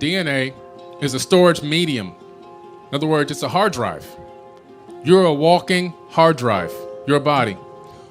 DNA is a storage medium. In other words, it's a hard drive. You're a walking hard drive, your body.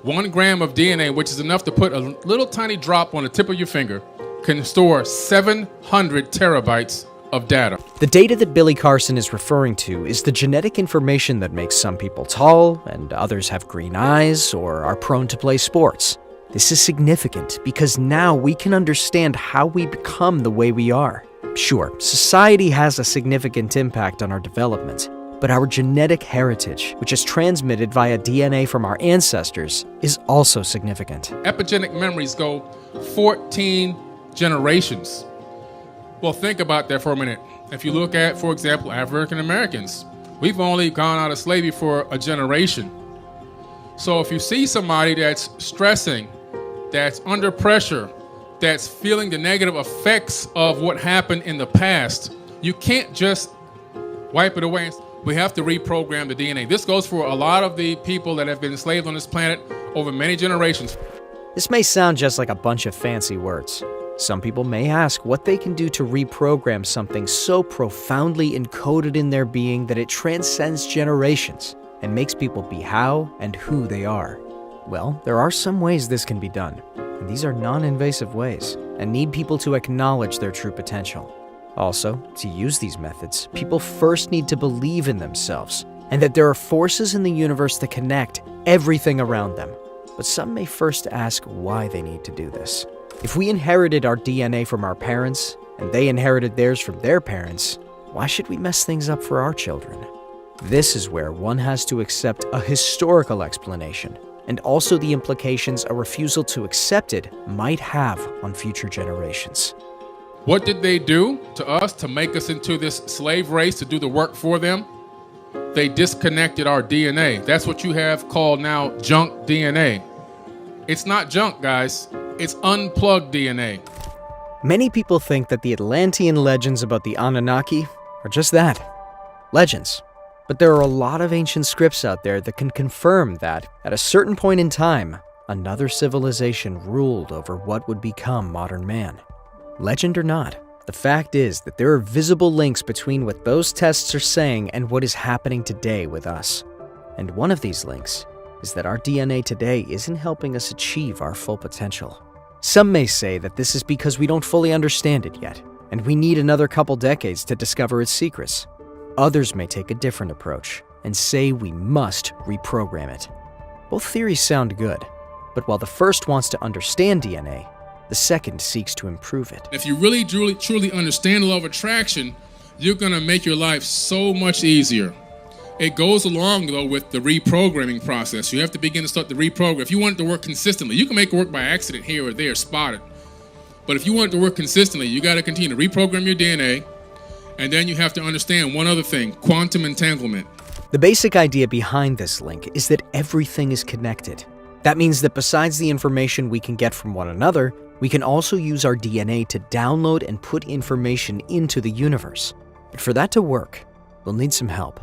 1 gram of DNA, which is enough to put a little tiny drop on the tip of your finger, can store 700 terabytes of data. The data that Billy Carson is referring to is the genetic information that makes some people tall and others have green eyes or are prone to play sports. This is significant because now we can understand how we become the way we are. Sure, society has a significant impact on our development, but our genetic heritage, which is transmitted via DNA from our ancestors, is also significant. Epigenetic memories go 14 generations. Well, think about that for a minute. If you look at, for example, African Americans, we've only gone out of slavery for a generation. So if you see somebody that's stressing, that's under pressure, that's feeling the negative effects of what happened in the past, you can't just wipe it away. We have to reprogram the DNA. This goes for a lot of the people that have been enslaved on this planet over many generations. This may sound just like a bunch of fancy words. Some people may ask what they can do to reprogram something so profoundly encoded in their being that it transcends generations and makes people be how and who they are. Well, there are some ways this can be done, and these are non-invasive ways and need people to acknowledge their true potential. Also, to use these methods, people first need to believe in themselves and that there are forces in the universe that connect everything around them. But some may first ask why they need to do this. If we inherited our DNA from our parents and they inherited theirs from their parents, why should we mess things up for our children? This is where one has to accept a historical explanation and also the implications a refusal to accept it might have on future generations. What did they do to us to make us into this slave race to do the work for them? They disconnected our DNA. That's what you have called now junk DNA. It's not junk, guys. It's unplugged DNA. Many people think that the Atlantean legends about the Anunnaki are just that, legends. But there are a lot of ancient scripts out there that can confirm that, at a certain point in time, another civilization ruled over what would become modern man. Legend or not, the fact is that there are visible links between what those tests are saying and what is happening today with us. And one of these links is that our DNA today isn't helping us achieve our full potential. Some may say that this is because we don't fully understand it yet, and we need another couple decades to discover its secrets. Others may take a different approach and say we must reprogram it. Both theories sound good, but while the first wants to understand DNA, the second seeks to improve it. If you really, truly understand the law of attraction, you're going to make your life so much easier. It goes along, though, with the reprogramming process. You have to begin to start the reprogram. If you want it to work consistently, you can make it work by accident here or there, spot it. But if you want it to work consistently, you got to continue to reprogram your DNA, and then you have to understand one other thing, quantum entanglement. The basic idea behind this link is that everything is connected. That means that besides the information we can get from one another, we can also use our DNA to download and put information into the universe. But for that to work, we'll need some help.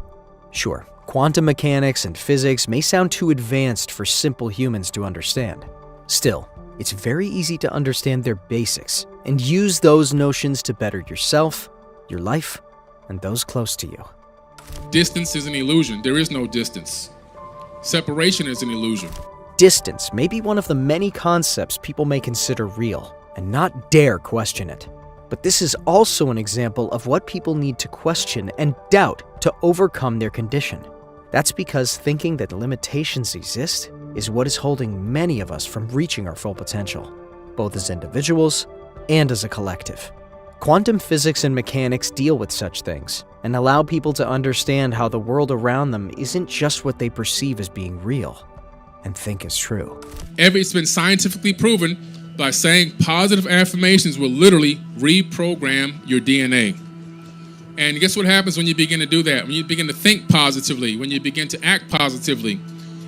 Sure, quantum mechanics and physics may sound too advanced for simple humans to understand. Still, it's very easy to understand their basics and use those notions to better yourself, your life, and those close to you. Distance is an illusion. There is no distance. Separation is an illusion. Distance may be one of the many concepts people may consider real and not dare question it. But this is also an example of what people need to question and doubt to overcome their condition. That's because thinking that limitations exist is what is holding many of us from reaching our full potential, both as individuals and as a collective. Quantum physics and mechanics deal with such things and allow people to understand how the world around them isn't just what they perceive as being real and think is true. It's been scientifically proven by saying positive affirmations will literally reprogram your DNA. And guess what happens when you begin to do that? When you begin to think positively, when you begin to act positively,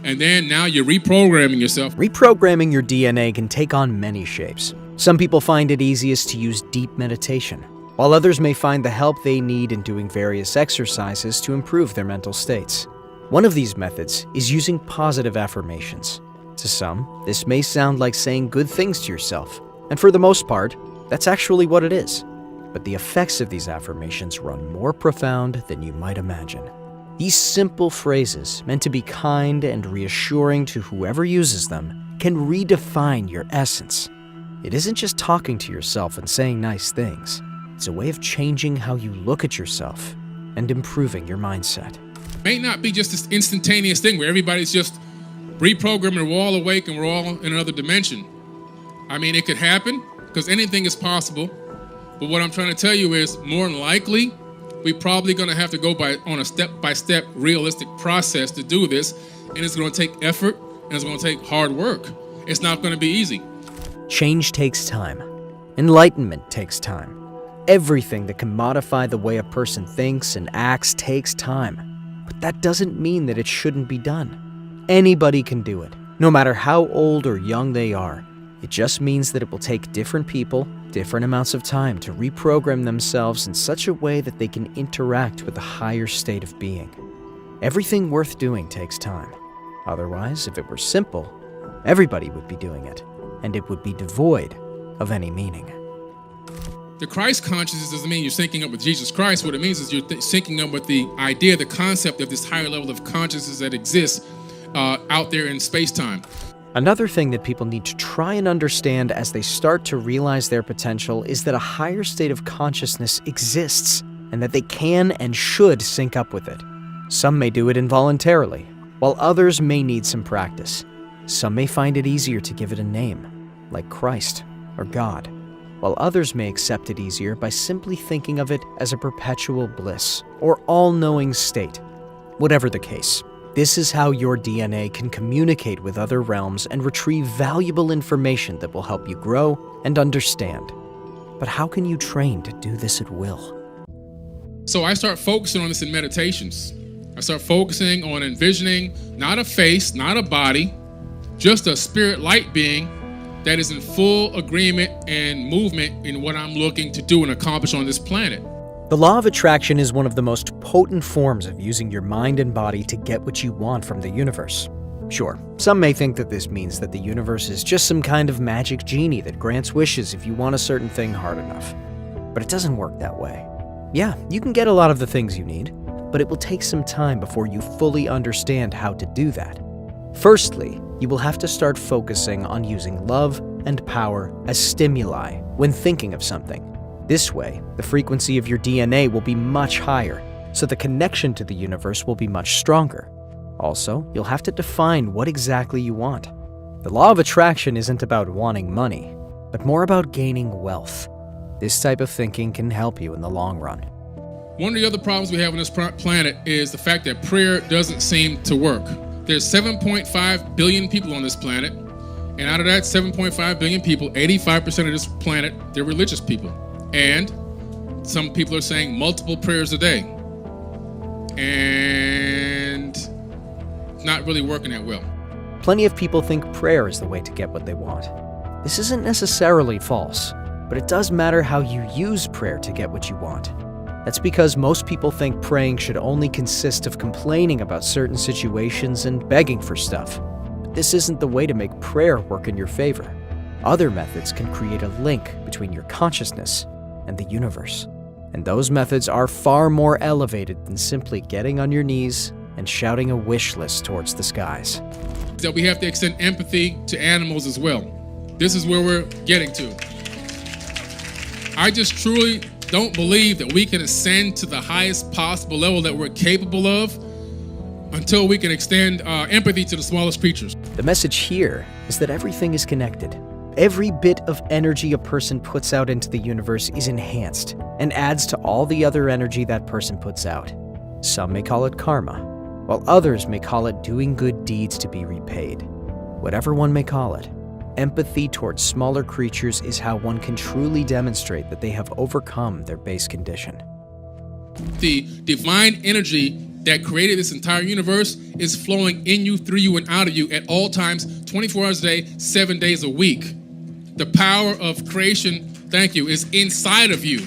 and then now you're reprogramming yourself. Reprogramming your DNA can take on many shapes. Some people find it easiest to use deep meditation, while others may find the help they need in doing various exercises to improve their mental states. One of these methods is using positive affirmations. To some, this may sound like saying good things to yourself, and for the most part, that's actually what it is. but the effects of these affirmations run more profound than you might imagine. These simple phrases, meant to be kind and reassuring to whoever uses them, can redefine your essence. It isn't just talking to yourself and saying nice things. It's a way of changing how you look at yourself and improving your mindset. It may not be just this instantaneous thing where everybody's just reprogramming and we're all awake and we're all in another dimension. I mean, it could happen because anything is possible. But what I'm trying to tell you is, more than likely, we're probably going to have to go on a step-by-step realistic process to do this. And it's going to take effort and it's going to take hard work. It's not going to be easy. Change takes time. Enlightenment takes time. Everything that can modify the way a person thinks and acts takes time. But that doesn't mean that it shouldn't be done. Anybody can do it, no matter how old or young they are. It just means that it will take different people, different amounts of time to reprogram themselves in such a way that they can interact with a higher state of being. Everything worth doing takes time. Otherwise, if it were simple, everybody would be doing it, and it would be devoid of any meaning. The Christ consciousness doesn't mean you're syncing up with Jesus Christ. What it means is you're syncing up with the idea, the concept of this higher level of consciousness that exists out there in space-time. Another thing that people need to try and understand as they start to realize their potential is that a higher state of consciousness exists, and that they can and should sync up with it. Some may do it involuntarily, while others may need some practice. Some may find it easier to give it a name, like Christ or God, while others may accept it easier by simply thinking of it as a perpetual bliss or all-knowing state. Whatever the case, this is how your DNA can communicate with other realms and retrieve valuable information that will help you grow and understand. But how can you train to do this at will? So I start focusing on this in meditations. I start focusing on envisioning not a face, not a body, just a spirit light being that is in full agreement and movement in what I'm looking to do and accomplish on this planet. The law of attraction is one of the most potent forms of using your mind and body to get what you want from the universe. Sure, some may think that this means that the universe is just some kind of magic genie that grants wishes if you want a certain thing hard enough. But it doesn't work that way. Yeah, you can get a lot of the things you need, but it will take some time before you fully understand how to do that. Firstly, you will have to start focusing on using love and power as stimuli when thinking of something. This way, the frequency of your DNA will be much higher, so the connection to the universe will be much stronger. Also, you'll have to define what exactly you want. The law of attraction isn't about wanting money, but more about gaining wealth. This type of thinking can help you in the long run. One of the other problems we have on this planet is the fact that prayer doesn't seem to work. There's 7.5 billion people on this planet, and out of that 7.5 billion people, 85% of this planet, they're religious people. And some people are saying multiple prayers a day. And it's not really working that well. Plenty of people think prayer is the way to get what they want. This isn't necessarily false, but it does matter how you use prayer to get what you want. That's because most people think praying should only consist of complaining about certain situations and begging for stuff. But this isn't the way to make prayer work in your favor. Other methods can create a link between your consciousness and the universe. And those methods are far more elevated than simply getting on your knees and shouting a wish list towards the skies. That we have to extend empathy to animals as well. This is where we're getting to. I just truly don't believe that we can ascend to the highest possible level that we're capable of until we can extend empathy to the smallest creatures. The message here is that everything is connected. Every bit of energy a person puts out into the universe is enhanced and adds to all the other energy that person puts out. Some may call it karma, while others may call it doing good deeds to be repaid. Whatever one may call it, empathy towards smaller creatures is how one can truly demonstrate that they have overcome their base condition. The divine energy that created this entire universe is flowing in you, through you, and out of you at all times, 24 hours a day, 7 days a week. The power of creation, thank you, is inside of you.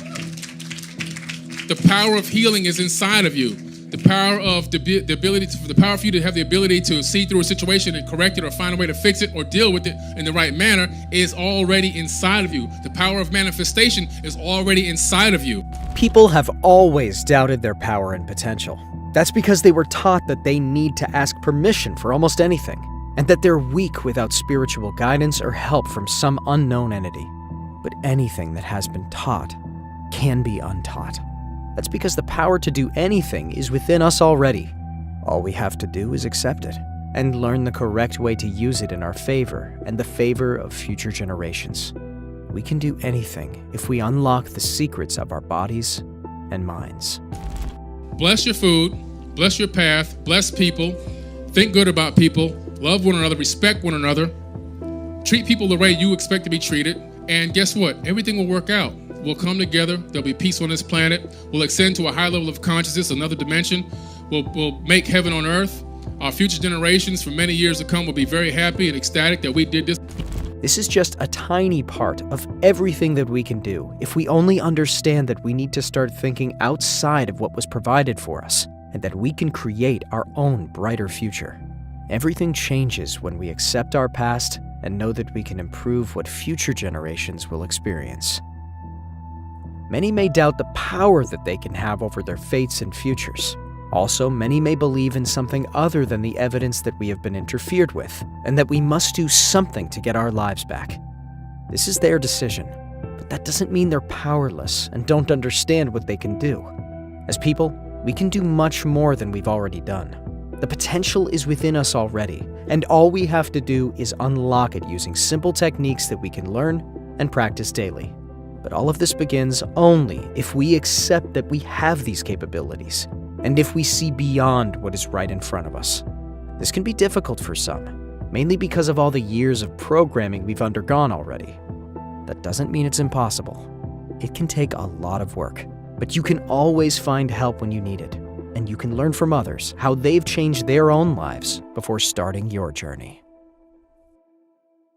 The power of healing is inside of you. The power of the ability for the power for you to have the ability to see through a situation and correct it or find a way to fix it or deal with it in the right manner is already inside of you. The power of manifestation is already inside of you. People have always doubted their power and potential. That's because they were taught that they need to ask permission for almost anything, and that they're weak without spiritual guidance or help from some unknown entity. But anything that has been taught can be untaught. That's because the power to do anything is within us already. All we have to do is accept it and learn the correct way to use it in our favor and the favor of future generations. We can do anything if we unlock the secrets of our bodies and minds. Bless your food, bless your path, bless people, think good about people, love one another, respect one another, treat people the way you expect to be treated, and guess what? Everything will work out. We'll come together, there'll be peace on this planet, we'll ascend to a high level of consciousness, another dimension, we'll make heaven on earth. Our future generations for many years to come will be very happy and ecstatic that we did this. This is just a tiny part of everything that we can do if we only understand that we need to start thinking outside of what was provided for us and that we can create our own brighter future. Everything changes when we accept our past and know that we can improve what future generations will experience. Many may doubt the power that they can have over their fates and futures. Also, many may believe in something other than the evidence that we have been interfered with, and that we must do something to get our lives back. This is their decision, but that doesn't mean they're powerless and don't understand what they can do. As people, we can do much more than we've already done. The potential is within us already, and all we have to do is unlock it using simple techniques that we can learn and practice daily. But all of this begins only if we accept that we have these capabilities, and if we see beyond what is right in front of us. This can be difficult for some, mainly because of all the years of programming we've undergone already. That doesn't mean it's impossible. It can take a lot of work, but you can always find help when you need it, and you can learn from others how they've changed their own lives before starting your journey.